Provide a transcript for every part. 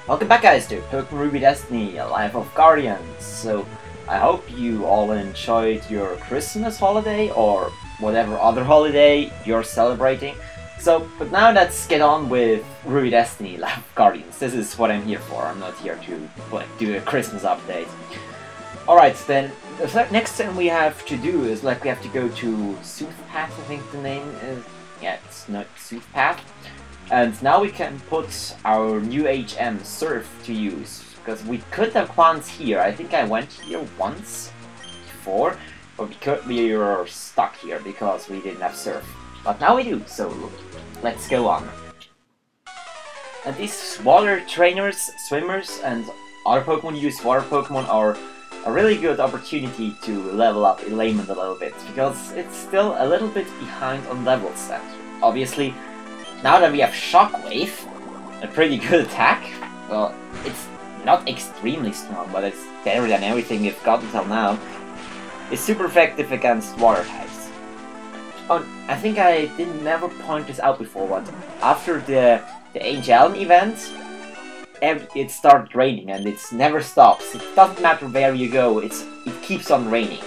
Welcome back guys to Pokemon Ruby Destiny, Life of Guardians. So, I hope you all enjoyed your Christmas holiday or whatever other holiday you're celebrating. So, but now let's get on with Ruby Destiny, Life of Guardians. This is what I'm here for. I'm not here to do a Christmas update. Alright, then the next thing we have to do is we have to go to Soothpath, I think the name is. Yeah, it's not Soothpath. And now we can put our new HM Surf to use, because we could have once here. I think I went here once before, but we were stuck here because we didn't have Surf. But now we do, so let's go on. And these water trainers, swimmers, and other Pokemon who use water Pokemon are a really good opportunity to level up Elayment a little bit, because it's still a little bit behind on levels. And obviously, now that we have Shockwave, a pretty good attack, well, it's not extremely strong, but it's better than everything we've got until now. It's super effective against water types. Oh, I think I didn't never point this out before, but after the Angel event, it started raining and it never stops. It doesn't matter where you go, it keeps on raining.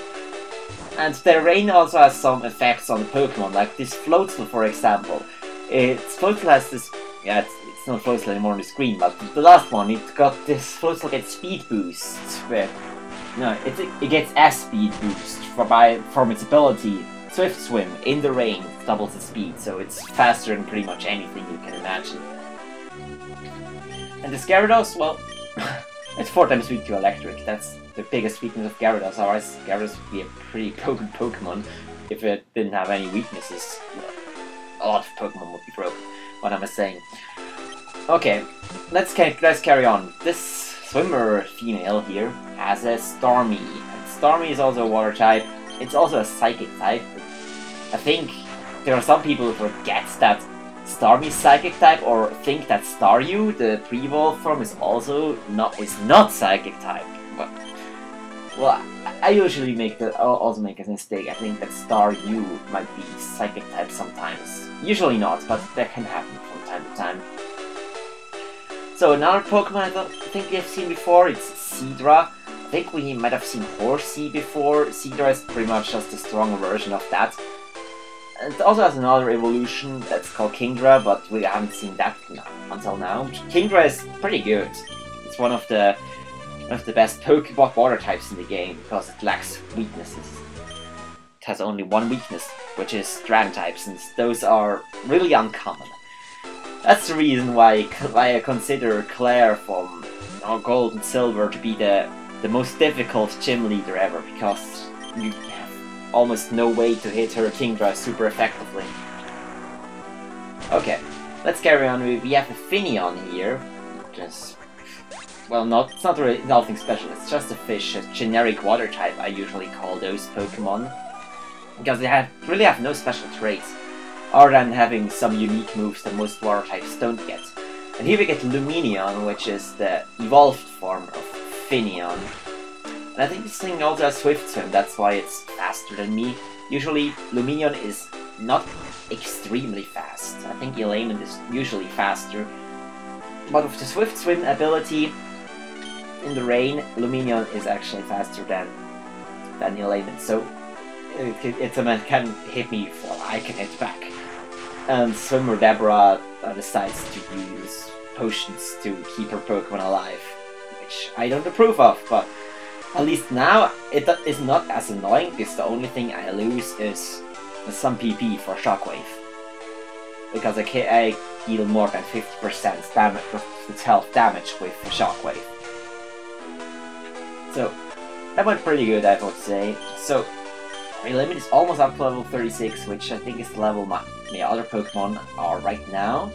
And the rain also has some effects on the Pokemon, like this Floatzel, for example. Floatzel has this, yeah, it's not Floatzel anymore on the screen, but the last one, it got this Floatzel gets speed boost, where, no, it gets S speed boost from its ability, Swift Swim, in the rain, doubles its speed, so it's faster than pretty much anything you can imagine. And the Gyarados, well, it's 4 times weak to Electric, that's the biggest weakness of Gyarados, otherwise Gyarados would be a pretty potent Pokemon if it didn't have any weaknesses. A lot of Pokemon would be broken. What am I saying? Okay, let's carry on. This swimmer female here has a Starmie. And Starmie is also a water type. It's also a psychic type. I think there are some people who forget that Starmie is psychic type, or think that Staryu, the pre-evolved form, is not psychic type. But, well, I usually also make a mistake. I think that Staryu might be psychic type sometimes. Usually not, but that can happen from time to time. So another Pokemon I think we have seen before, it's Seadra. I think we might have seen Horsea before. Seadra is pretty much just a stronger version of that. It also has another evolution that's called Kingdra, but we haven't seen that until now. Kingdra is pretty good. It's one of the best Pokemon water types in the game, because it lacks weaknesses. It has only one weakness, which is Dragon types, and those are really uncommon. That's the reason why I consider Claire from Gold and Silver to be the most difficult gym leader ever, because you have almost no way to hit her Kingdra super effectively. Okay, let's carry on. We have a Finneon here, which is, well, it's not really nothing special, it's just a fish, a generic water type I usually call those Pokemon. Because they really have no special traits, other than having some unique moves that most water types don't get. And here we get Lumineon, which is the evolved form of Finneon. And I think this thing also has Swift Swim, that's why it's faster than me. Usually Lumineon is not extremely fast. I think Elayment is usually faster. But with the Swift Swim ability in the rain, Lumineon is actually faster than Elayment. So it can hit me before I can hit back. And Swimmer Deborah decides to use potions to keep her Pokemon alive, which I don't approve of, but at least now it is not as annoying, because the only thing I lose is some PP for Shockwave. Because I deal more than 50% damage with health damage with Shockwave. So that went pretty good, I would say. So Elayment is almost up to level 36, which I think is the level my other Pokemon are right now.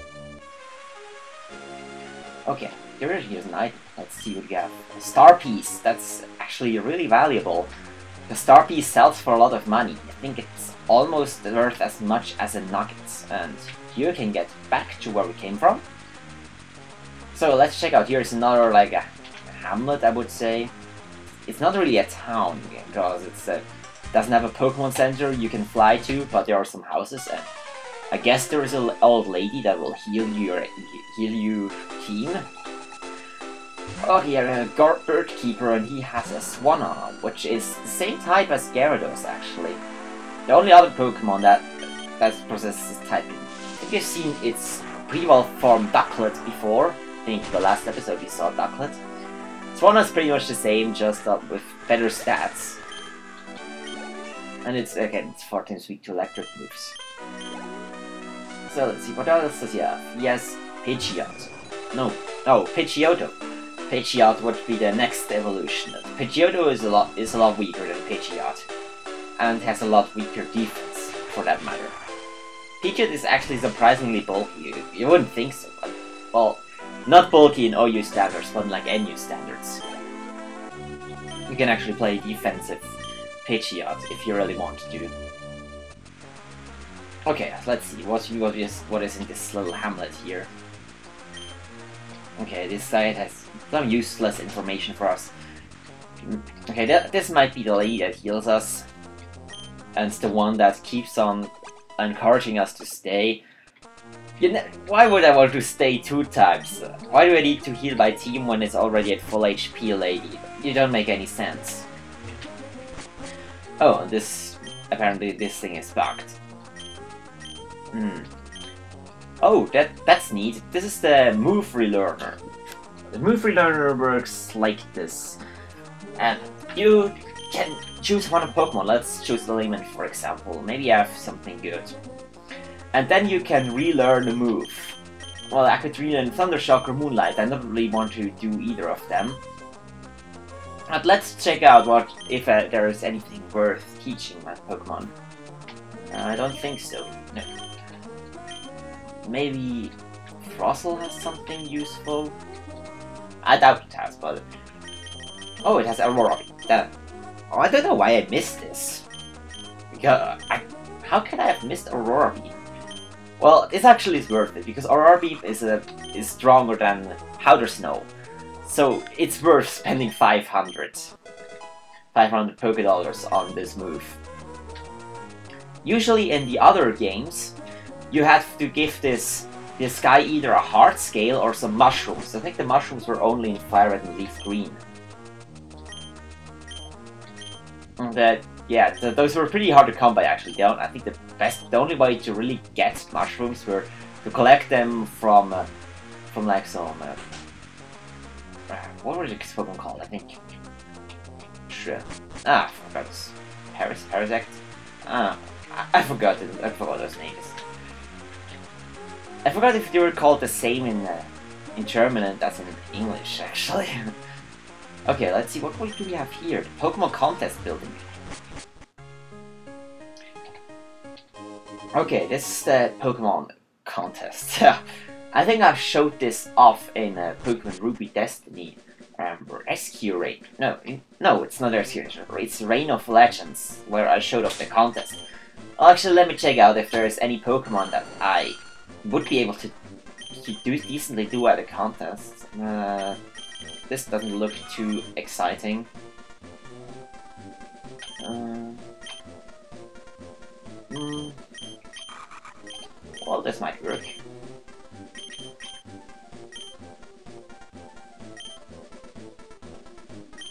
Okay, here's an item. Let's see what we have. A Star Piece, that's actually really valuable. The Star Piece sells for a lot of money. I think it's almost worth as much as a Nugget. And here we can get back to where we came from. So let's check out. Here's another, like, a hamlet, I would say. It's not really a town, because it doesn't have a Pokemon Center you can fly to, but there are some houses, and I guess there is an old lady that will heal your team. Oh, here a Bird Keeper, and he has a Swanna, which is the same type as Gyarados, actually. The only other Pokemon that possesses this type. I think you've seen its pretty well formed Ducklet before. I think the last episode you saw Ducklet. Swanna's pretty much the same, just with better stats. And it's, again, it's 4 times weak to electric moves. So let's see, what else does he have? He has Pidgeot. No, Pidgeotto. Pidgeot would be the next evolution. Pidgeotto is a lot weaker than Pidgeot. And has a lot weaker defense, for that matter. Pidgeot is actually surprisingly bulky. You wouldn't think so, but, well, not bulky in OU standards, but like NU standards. You can actually play defensive Pidgeot if you really want to. Okay, let's see what is in this little hamlet here. Okay, this site has some useless information for us. Okay, this might be the lady that heals us. And it's the one that keeps on encouraging us to stay. Why would I want to stay 2 times? Why do I need to heal my team when it's already at full HP, lady? You don't make any sense. Oh, apparently this thing is bugged. Oh, that's neat. This is the move relearner. The move relearner works like this. And you can choose one of Pokemon. Let's choose the Layman, for example. Maybe I have something good. And then you can relearn a move. Well, I could relearn Thundershock or Moonlight. I don't really want to do either of them. But let's check out if there is anything worth teaching my Pokemon. I don't think so. No. Maybe Frozzle has something useful? I doubt it has, but... Oh, it has Aurora. Oh, I don't know why I missed this. Because how can I have missed Aurora Beam? Well, this actually is worth it, because Aurora Beam is stronger than Powder Snow. So it's worth spending 500 Pokédollars on this move. Usually in the other games, you have to give this guy either a heart scale or some mushrooms. I think the mushrooms were only in Fire Red and Leaf Green. Those were pretty hard to come by, actually. I think the only way to really get mushrooms were to collect them from like some what were the Pokemon called? I think I forgot. Parasect. I forgot it. I forgot those names. I forgot if they were called the same in German and as in English, actually. Okay, let's see, what do we have here? The Pokemon contest building. Okay, this is the Pokemon contest. I think I showed this off in Pokemon Ruby Destiny. Rescue Raid. No, it's not Rescue Raid. It's Reign of Legends, where I showed off the contest. Well, actually, let me check out if there is any Pokemon that I would be able to decently do at a contest. This doesn't look too exciting. Well, this might work.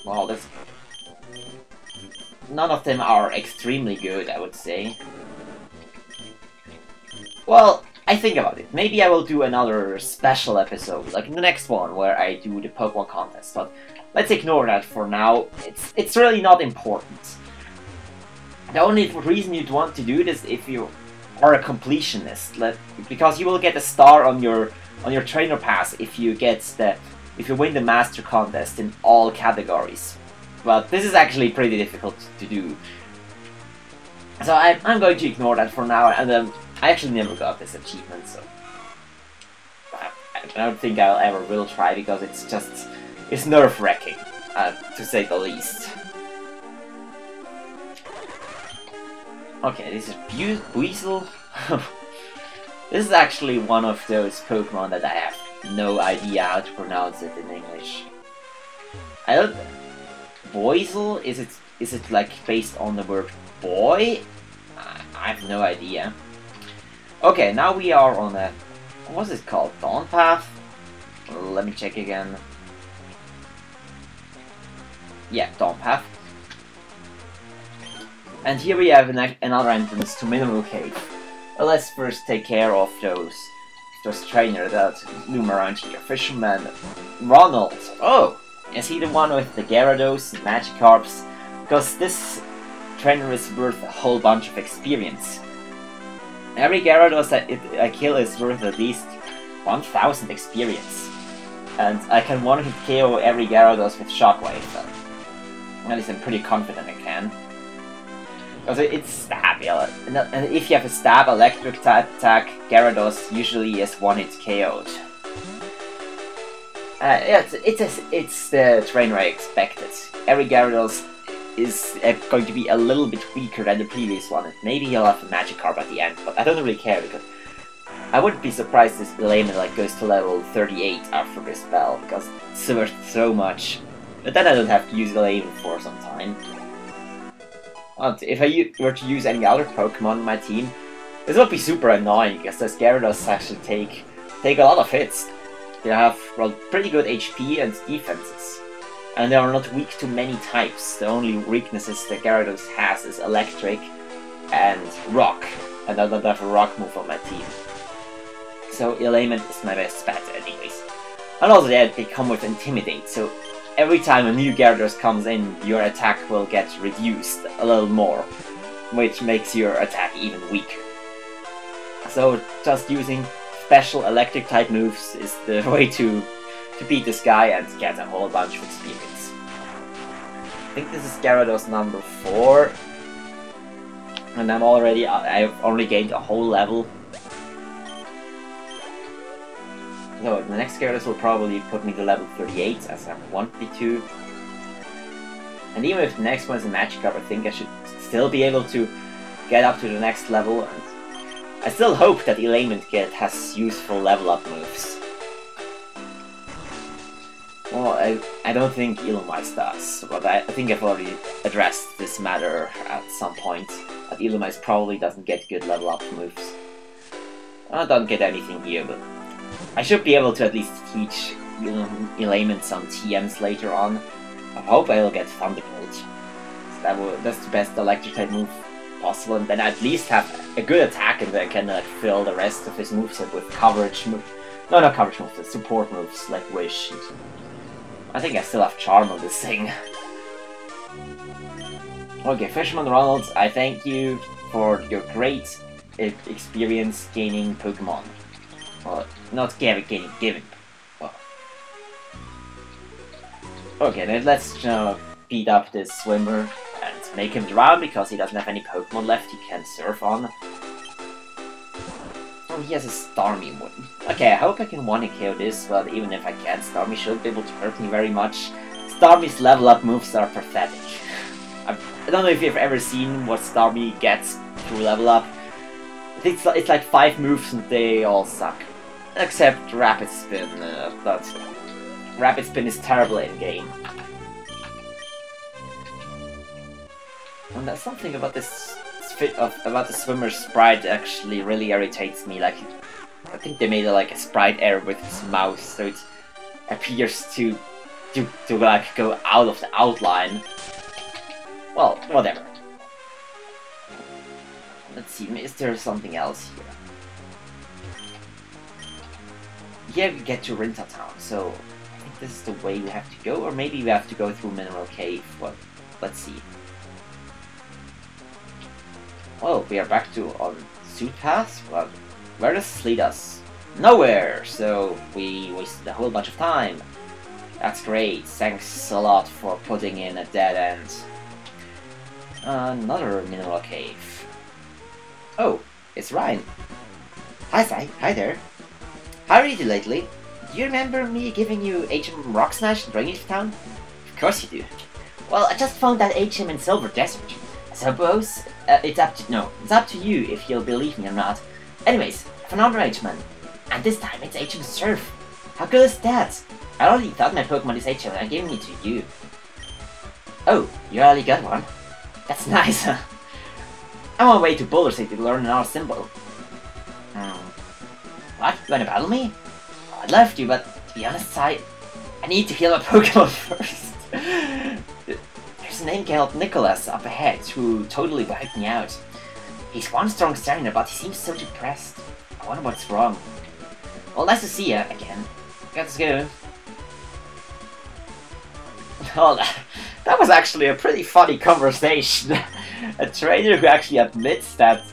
Well, none of them are extremely good, I would say. Well, I think about it. Maybe I will do another special episode, like in the next one, where I do the Pokemon contest. But let's ignore that for now. It's really not important. The only reason you'd want to do this if you are a completionist, because you will get a star on your trainer pass if you win the Master Contest in all categories. But this is actually pretty difficult to do. So I'm going to ignore that for now, and I actually never got this achievement, so I don't think I'll ever will try, because it's nerve-wracking, to say the least. Okay, this is Buizel. This is actually one of those Pokemon that I have no idea how to pronounce it in English. I don't... Buizel? Is it like based on the word boy? I have no idea. Okay, now we are on a... What's it called? Dawn Path? Let me check again. Yeah, Dawn Path. And here we have another entrance to Mineral Cave. Well, let's first take care of those trainers that loom around here. Fisherman Ronald. Oh, is he the one with the Gyarados and Magikarps? Because this trainer is worth a whole bunch of experience. Every Gyarados that I kill is worth at least 1000 experience. And I can one-hit KO every Gyarados with Shockwave. At least I'm pretty confident I can. Because it's stab, yeah. And if you have a stab electric type attack, Gyarados usually is one-hit KO'd. Yeah, it's the trainer I expected. Every Gyarados is going to be a little bit weaker than the previous one, and maybe he'll have a Magikarp at the end, but I don't really care, because I wouldn't be surprised if Layman goes to level 38 after this spell, because it's worth so much. But then I don't have to use Layman for some time. And if I were to use any other Pokemon in my team, this would be super annoying, because those Gyarados actually take a lot of hits. They have, well, pretty good HP and defenses. And they are not weak to many types. The only weaknesses that Gyarados has is Electric and Rock. And I don't have a Rock move on my team. So Element is my best bet anyways. And also they come with Intimidate, so every time a new Gyarados comes in, your attack will get reduced a little more, which makes your attack even weaker. So just using special electric type moves is the way to beat this guy and get a whole bunch of experience. I think this is Gyarados number 4. And I've only gained a whole level. So the next Gyarados will probably put me to level 38, as I want me to. And even if the next one is a Magikarp, I think I should still be able to get up to the next level. And I still hope that Element has useful level up moves. Well, I don't think Illumise does, but I think I've already addressed this matter at some point. That Illumise probably doesn't get good level up moves. I don't get anything here, but I should be able to at least teach Element some TMs later on. I hope I'll get Thunderbolt. That's the best electric type move possible, and then at least have a good attack, and then I can fill the rest of his moveset with coverage moves. No, not coverage moves, the support moves like Wish. I think I still have Charm on this thing. Okay, Fisherman Ronald, I thank you for your great experience gaining Pokemon. Well, not gaining. Well. Okay, then let's beat up this swimmer and make him drown because he doesn't have any Pokemon left he can surf on. Oh, he has a Starmie one. Okay, I hope I can one-hit KO this, but even if I can't, Starmie shouldn't be able to hurt me very much. Starmie's level up moves are pathetic. I don't know if you've ever seen what Starmie gets through level up. It's like 5 moves and they all suck. Except Rapid Spin, but Rapid Spin is terrible in game. And there's something about this about the swimmer's sprite actually really irritates me. Like, I think they made a sprite error with his mouth, so it appears to like go out of the outline. Well, whatever. Let's see, is there something else here? Here we get to Rintah Town, so I think this is the way we have to go, or maybe we have to go through Mineral Cave. Well, let's see. Well, we are back on Suit Pass, but where does this lead us? Nowhere! So we wasted a whole bunch of time. That's great, thanks a lot for putting in a dead end. Another Mineral Cave. Oh, it's Ryan. Hi Sai, hi there. How are you lately? Do you remember me giving you HM Rock Smash in Rintah Town? Of course you do. Well, I just found that HM in Silver Desert. I suppose it's up to you if you'll believe me or not. Anyways, I found another HM, and this time it's HM Surf. How cool is that? I already thought my Pokemon is HM and I'm giving it to you. Oh, you already got one? That's nice, huh? I'm on my way to Boulder City to learn another symbol. What? You wanna battle me? Oh, I'd love to, but to be honest, I need to heal my Pokemon first. an imp called Nicholas up ahead who totally wiped me out. He's one strong starter, but he seems so depressed. I wonder what's wrong. Well, nice to see you again. Let's go. Oh, that was actually a pretty funny conversation. A trainer who actually admits that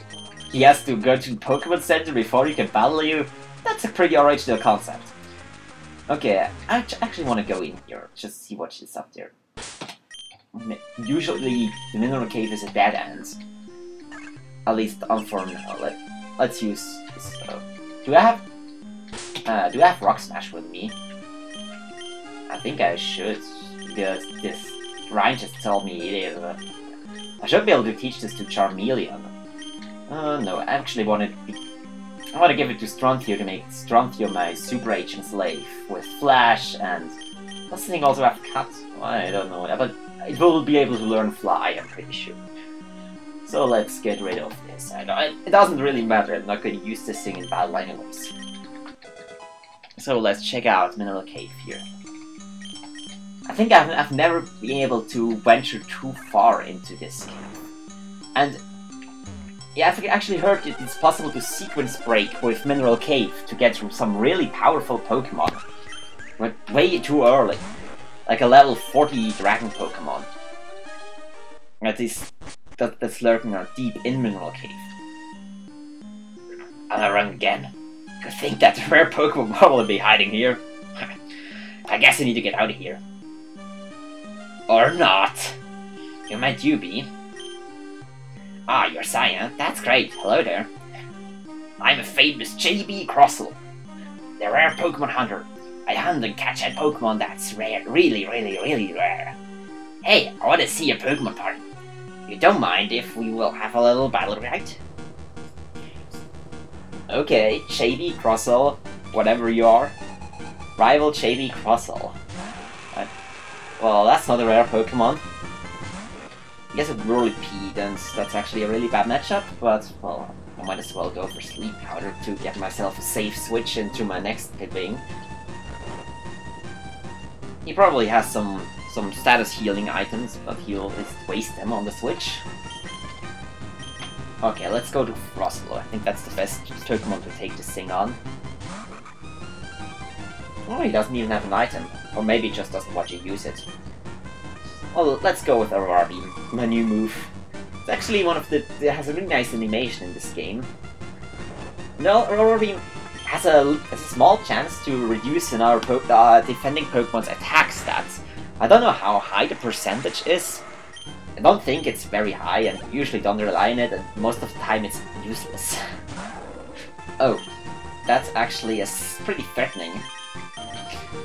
he has to go to the Pokemon Center before he can battle you. That's a pretty original concept. Okay, I actually want to go in here, just see what is up there. Usually, the Mineral Cave is a dead end. At least for now. Let's use this. Do I have Rock Smash with me? I think I should, because this Ryan just told me it is. I should be able to teach this to Charmeleon. No, I actually want to give it to Stronthio to make Stronthio my super agent slave with Flash, and does this thing also have Cut? Well, I don't know, but it will be able to learn Fly, I'm pretty sure. So let's get rid of this. It doesn't really matter, I'm not going to use this thing in battle anyways. So let's check out Mineral Cave here. I think I've never been able to venture too far into this cave. And yeah, I've actually heard that it's possible to sequence break with Mineral Cave to get from some really powerful Pokemon. But way too early. Like a level 40 Dragon Pokemon. That's lurking deep in Mineral Cave. And I run again. I think that the rare Pokemon will be hiding here. I guess I need to get out of here. Or not. Who might you be? Ah, you're Sai, That's great. Hello there. I'm a famous JB Crossel, the rare Pokemon hunter. I hunt and catch a Pokemon that's rare, really rare. Hey, I want to see your Pokemon party. You don't mind if we will have a little battle, right? Okay, JB Crossel, whatever you are. Rival JB Crossel. Well, that's not a rare Pokemon. I guess it will repeat, and that's actually a really bad matchup, but, well, I might as well go for Sleep Powder to get myself a safe switch into my next Pitwing. He probably has some status healing items, but he'll just waste them on the switch. Okay, let's go to Froslo. I think that's the best Pokemon to take this thing on. Oh, he doesn't even have an item. Or maybe he just doesn't want to use it. Well, let's go with Aurora Beam, my new move. It's actually one of the... It has a really nice animation in this game. No, Aurora Beam has a small chance to reduce in our defending Pokemon's attack stats. I don't know how high the percentage is. I don't think it's very high, and usually don't rely on it, and most of the time it's useless. Oh, that's actually pretty threatening.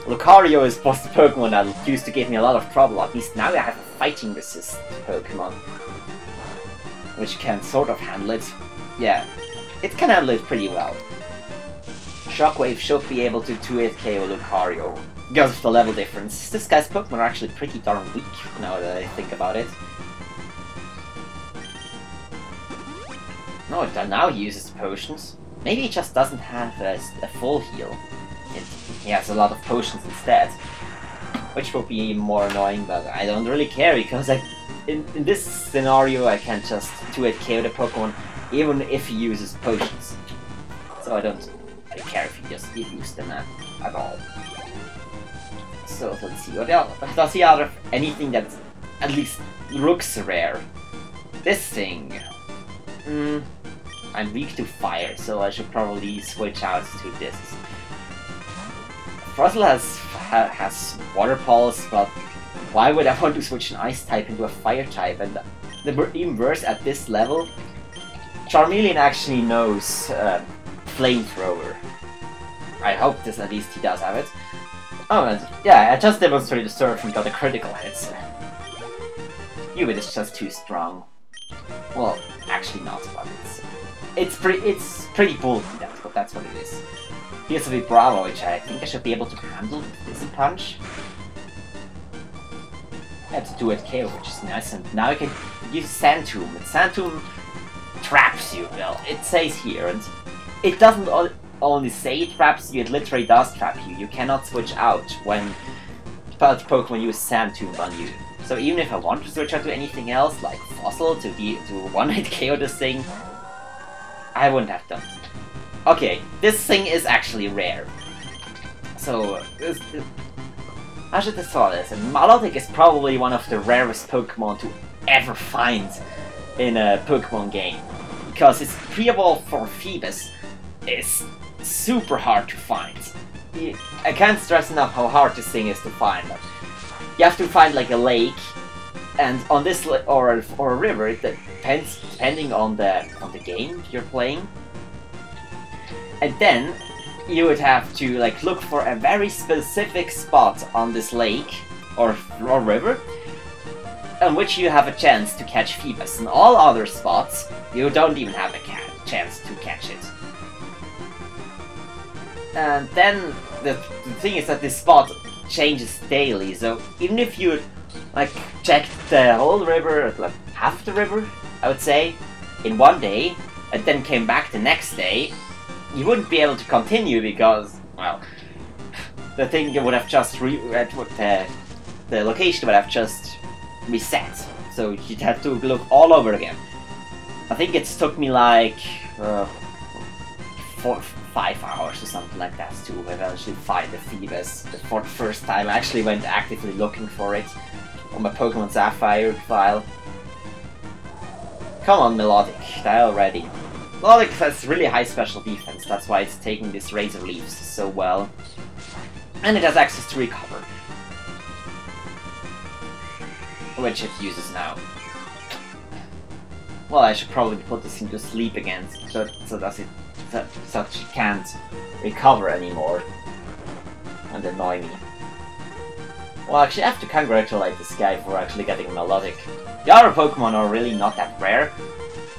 Lucario is the Pokemon that used to give me a lot of trouble. At least now I have a fighting resist Pokemon, which can sort of handle it. Yeah, it can handle it pretty well. Shockwave should be able to 2-hit KO Lucario because of the level difference. This guy's Pokemon are actually pretty darn weak now that I think about it. No, now he uses potions. Maybe he just doesn't have a full heal. He has a lot of potions instead, which will be more annoying, but I don't really care, because in this scenario I can just 2-hit KO the Pokemon even if he uses potions. So I don't really care if he just uses them at all. So let's see, what else? Does he have anything that at least looks rare? This thing... I'm weak to fire, so I should probably switch out to this. Frostle has Water Pulse, but why would I want to switch an Ice type into a Fire type? And even worse, at this level, Charmeleon actually knows Flamethrower. I hope at least he does have it. Oh, and yeah, I just demonstrated the Surf and got a critical hit. Ubit is just too strong. Well, actually not, but it's pretty bulky, that's what it is. Here's a bit Bravo, which I think I should be able to handle with this punch. I have to do it KO, which is nice, and now I can use Sand Tomb. And Sand Tomb traps you, well, it says here, and it doesn't only say it traps you, it literally does trap you. You cannot switch out when Pokemon use Sand Tomb on you. So even if I want to switch out to anything else, like Fossil, to one-hit KO this thing, I wouldn't have done it. Okay, this thing is actually rare. So, how should I thought this? Milotic is probably one of the rarest Pokemon to ever find in a Pokemon game. Because its pre-evolve for Phoebus is super hard to find. I can't stress enough how hard this thing is to find. You have to find like a lake, and on this or a river, it depends depending on the game you're playing. And then you would have to like look for a very specific spot on this lake or river on which you have a chance to catch Phoebus. In all other spots, you don't even have a chance to catch it. And then the thing is that this spot changes daily, so even if you like checked the whole river, like half the river, I would say, in one day, and then came back the next day, you wouldn't be able to continue because, well, the thing would have just the location would have just reset, so you'd have to look all over again. I think it took me like 5 hours or something like that to eventually find the Phoebus. For the first time, I actually went actively looking for it on my Pokemon Sapphire file. Come on, Melodic, die already. Melodic has really high special defense, that's why it's taking these Razor Leaves so well. And it has access to Recover, which it uses now. Well, I should probably put this into sleep again, so she can't recover anymore and annoy me. Well, actually, I have to congratulate this guy for actually getting Melodic. The other Pokemon are really not that rare.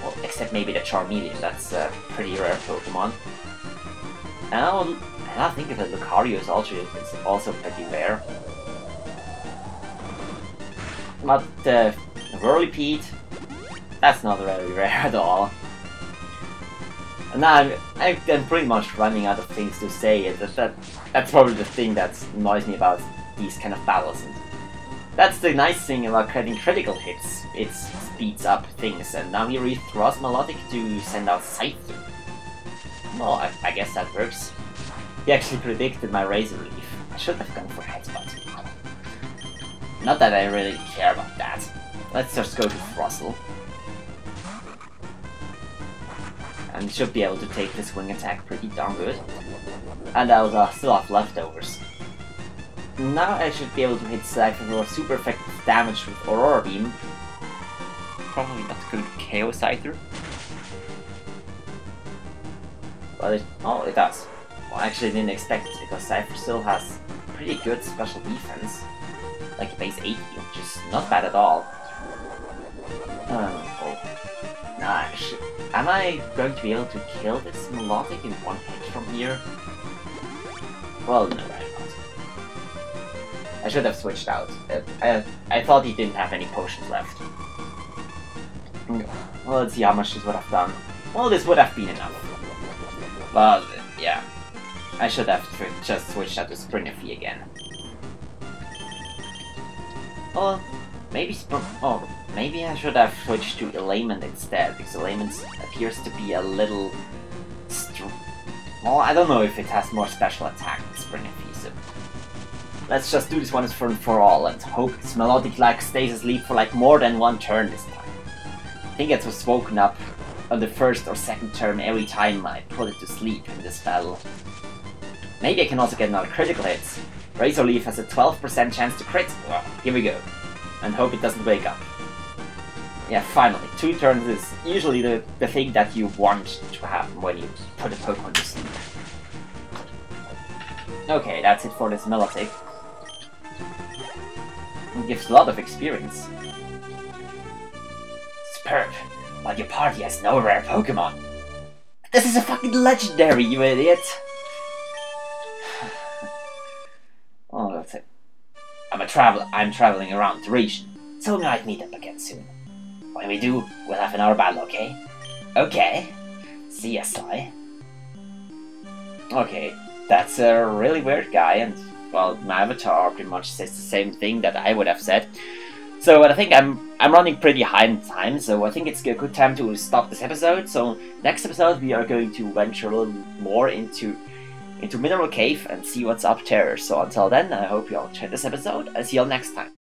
Well, except maybe the Charmeleon, that's a pretty rare Pokemon. And I think that Lucario is also pretty rare. But the Whirlipede, that's not very rare at all. And now I'm pretty much running out of things to say. That's probably the thing that annoys me about these kind of battles. And that's the nice thing about getting critical hits. It speeds up things, and now we re-thrust Melodic to send out Scyther. Well, I guess that works. He actually predicted my Razor Leaf. I should have gone for Headbutt. Not that I really care about that. Let's just go to Throstle. And should be able to take this wing attack pretty darn good. And I'll still have leftovers. Now I should be able to hit Scyther for super effective damage with Aurora Beam. Probably not going to KO Scyther. But it does. Well, I actually didn't expect it because Scyther still has pretty good special defense. Like base 80, which is not bad at all. Nice. Am I going to be able to kill this Melodic in one hit from here? Well, no, I'm not. I should have switched out. I thought he didn't have any potions left. Well, let's see how much this would have done. Well, this would have been enough. But, yeah. I should have just switched out to Sprinify again. Well, maybe I should have switched to Element instead, because Element appears to be a little... Well, I don't know if it has more special attack than Sprinify, so... Let's just do this once for all and hope this Melodic like stays asleep for like more than one turn this time. I think it was woken up on the first or second turn every time I put it to sleep in this battle. Maybe I can also get another critical hit. Razor Leaf has a 12% chance to crit. Well, here we go. And hope it doesn't wake up. Yeah, finally. 2 turns is usually the thing that you want to happen when you put a Pokemon to sleep. Okay, that's it for this Melodic. It gives a lot of experience. Superb, but your party has no rare Pokemon. This is a fucking legendary, you idiot! Oh, that's it. I'm traveling around the region, so we might meet up again soon. When we do, we'll have another battle, okay? Okay. See ya, Sai. Okay, that's a really weird guy, and, well, my avatar pretty much says the same thing that I would have said. So I think I'm running pretty high in time, so I think it's a good time to stop this episode. So next episode we are going to venture a little more into Mineral Cave and see what's up there. So until then, I hope you all enjoyed this episode, and see you all next time.